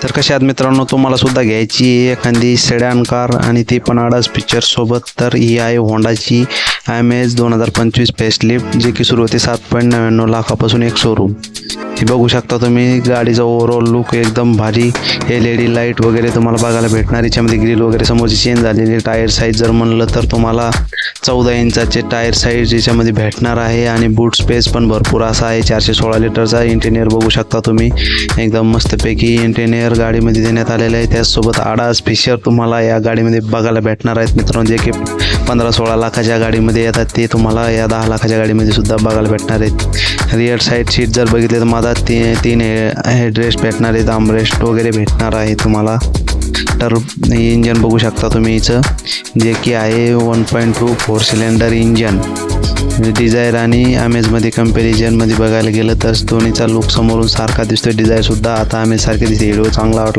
तर कशा आहात मित्रांनो, तुम्हाला सुद्धा घ्यायची आहे एखादी सेडान कार आणि ती पण आडाच फीचर सोबत, तर ही आहे होंडाची IMEZ 2025 फेसलिफ्ट, जे की सुरू होते 7.99 लाखापासून एक शोरूम. ही बघू शकता तुम्ही, गाडीचा ओव्हरऑल लुक एकदम भारी. LED लाईट वगैरे तुम्हाला बघायला भेटणार. याच्यामध्ये ग्रिल वगैरे समोरची चेंज झालेली. टायर साईज जर म्हणलं तर तुम्हाला 14 इंचाचे टायर साईज याच्यामध्ये भेटणार आहे आणि बूट स्पेस पण भरपूर असा आहे. 416 लिटरचा इंटेरियर बघू शकता तुम्ही, एकदम मस्तपैकी इंटेरियर गाडीमध्ये देण्यात आलेलं आहे. त्याचसोबत आडाच फीचर तुम्हाला या गाडीमध्ये बघायला भेटणार आहेत मित्रांनो, जे की 15-16 लाखाच्या गाडीमध्ये येतात, ते तुम्हाला या 10 लाखाच्या गाडीमध्ये सुद्धा बघायला भेटणार आहेत. रिअर साईड सीट जर बघितले तर माझा तीन हेडरेस्ट भेटणार आहेत, आर्मरेस्ट वगैरे भेटणार आहे तुम्हाला. तर इंजन बघू शकता तुम्ही हिचं, जे की आहे 1.2 4 सिलेंडर इंजन. डिझायर आणि IMEZमध्ये कंपॅरिझनमध्ये बघायला गेलं तर दोन्हीचा लुक समोरून सारखा दिसतोय. डिझायरसुद्धा आता IMEZ सारखे दिसते. व्हिडिओ चांगला वाटला